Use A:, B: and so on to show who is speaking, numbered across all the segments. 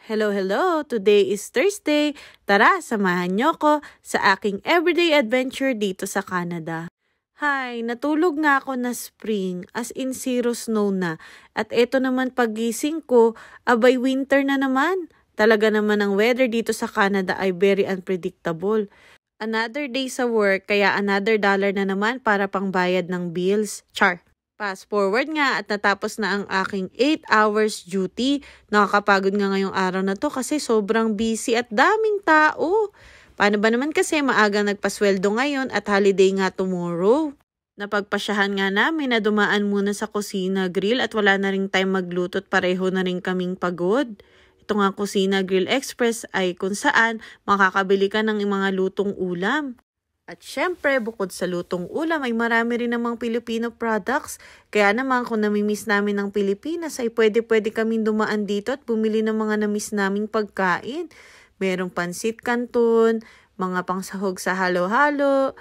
A: Hello, hello! Today is Thursday. Tara, samahan niyo ko sa aking everyday adventure dito sa Canada. Hi, natulog nga ako na spring, as in zero snow na. At eto naman pagising ko, abay winter na naman. Talaga naman ang weather dito sa Canada ay very unpredictable. Another day sa work, kaya another dollar na naman para pangbayad ng bills. Char! Fast forward nga at natapos na ang aking 8 hours duty. Nakakapagod nga ngayong araw na to kasi sobrang busy at daming tao. Paano ba naman kasi maaga nagpasweldo ngayon at holiday nga tomorrow? Napagpasyahan nga namin na dumaan muna sa Kusina Grill at wala na ring time magluto at pareho na rin kaming pagod. Ito nga Kusina Grill Express ay kung saan makakabili ka ng mga lutong ulam. At syempre, bukod sa lutong ulam ay marami rin namang Filipino products. Kaya naman kung namimiss namin ng Pilipinas ay pwede kaming dumaan dito at bumili ng mga namiss naming pagkain. Merong pansit canton, mga pangsahog sa halo-halo,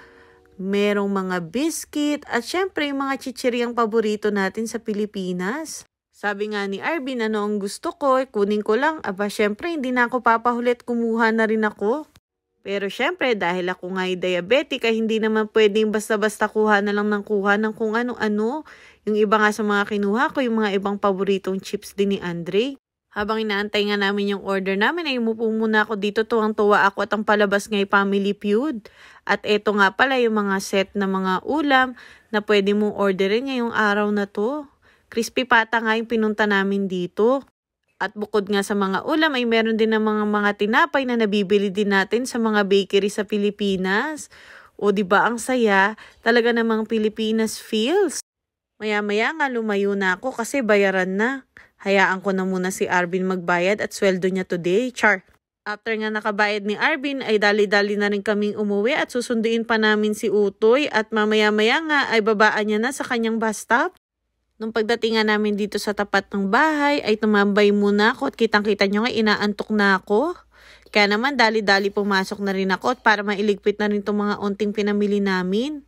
A: merong mga biscuit at syempre yung mga chichiriang paborito natin sa Pilipinas. Sabi nga ni Arvin, ano ang gusto ko? Kunin ko lang. Aba, syempre hindi na ako papahulit, kumuha na rin ako. Pero syempre, dahil ako nga'y diabetic, ay hindi naman pwedeng basta-basta kuha na lang ng kuha ng kung ano-ano. Yung iba nga sa mga kinuha ko, yung mga ibang paboritong chips din ni Andre. Habang inaantay nga namin yung order namin, ay umupo muna ako dito, tuwang-tuwa ako at ang palabas nga'y Family Feud. At eto nga pala yung mga set na mga ulam na pwede mong orderin ngayong araw na to. Crispy pata nga yung pinunta namin dito. At bukod nga sa mga ulam ay meron din ng mga tinapay na nabibili din natin sa mga bakery sa Pilipinas. O di ba ang saya? Talaga namang Pilipinas feels. Maya-maya nga lumayo na ako kasi bayaran na. Hayaan ko na muna si Arvin magbayad at sweldo niya today. Char! After nga nakabayad ni Arvin ay dali-dali na rin kaming umuwi at susunduin pa namin si Utoy at mamaya-maya nga ay babaan niya na sa kanyang bus stop. Nung pagdating nga namin dito sa tapat ng bahay, ay tumambay muna ako at kitang-kita nyo nga inaantok na ako. Kaya naman dali-dali pumasok na rin ako at para mailigpit na rin itong mga onting pinamili namin.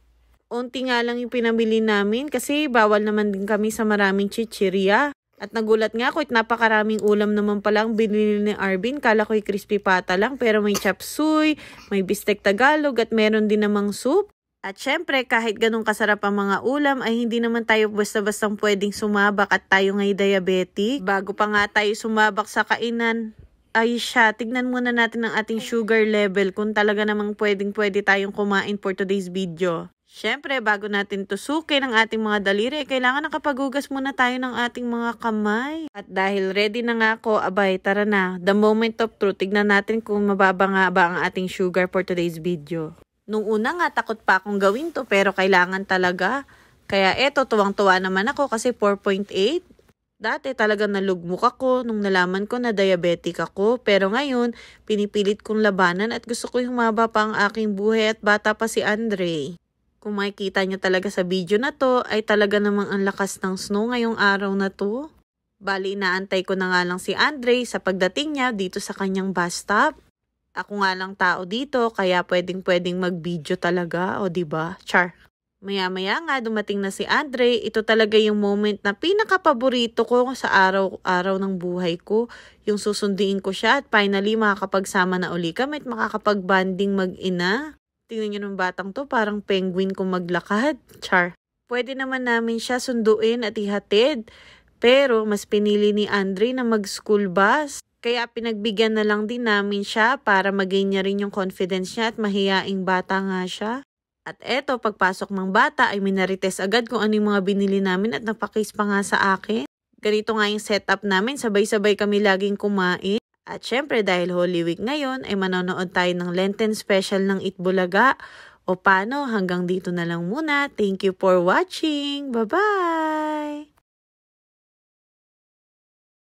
A: Onti nga lang yung pinamili namin kasi bawal naman din kami sa maraming chichirya. At nagulat nga ako at napakaraming ulam naman palang binili ni Arvin. Kala ko'y crispy pata lang pero may chop suey, may bistek Tagalog at meron din namang soup. At syempre, kahit ganun kasarap ang mga ulam, ay hindi naman tayo basta-bastang pwedeng sumabak at tayo nga'y diabetic. Bago pa nga tayo sumabak sa kainan, ay tignan muna natin ang ating sugar level kung talaga namang pwede tayong kumain for today's video. Syempre, bago natin tusukin ang ating mga daliri, kailangan nakapagugas muna tayo ng ating mga kamay. At dahil ready na nga ako, abay, tara na. The moment of truth, tignan natin kung mababa nga ba ang ating sugar for today's video. Nung una nga, takot pa akong gawin to pero kailangan talaga. Kaya eto, tuwang-tuwa naman ako kasi 4.8. Dati talaga nalugmok ako nung nalaman ko na diabetic ako. Pero ngayon, pinipilit kong labanan at gusto ko humaba pa ang aking buhay at bata pa si Andre. Kung makikita niyo talaga sa video na to, ay talaga namang ang lakas ng snow ngayong araw na to. Bali, inaantay ko na nga lang si Andre sa pagdating niya dito sa kanyang bus stop. Ako nga lang tao dito, kaya pwedeng mag-video talaga, o diba? Char. Maya-maya nga, dumating na si Andre. Ito talaga yung moment na pinaka-paborito ko sa araw-araw ng buhay ko. Yung susunduin ko siya at finally makakapagsama na uli kami at makakapag-banding mag-ina. Tingnan nyo ng batang to, parang penguin kung maglakad. Char. Pwede naman namin siya sunduin at ihatid. Pero mas pinili ni Andre na mag-school bus. Kaya pinagbigyan na lang din namin siya para magain niya rin yung confidence niya at mahiyaing bata nga siya. At eto, pagpasok ng bata ay minarites agad kung ano yung mga binili namin at napakis pa nga sa akin. Ganito nga yung setup namin, sabay-sabay kami laging kumain. At syempre dahil Holy Week ngayon ay manonood tayo ng Lenten special ng Itbulaga. O paano, hanggang dito na lang muna. Thank you for watching. Bye-bye!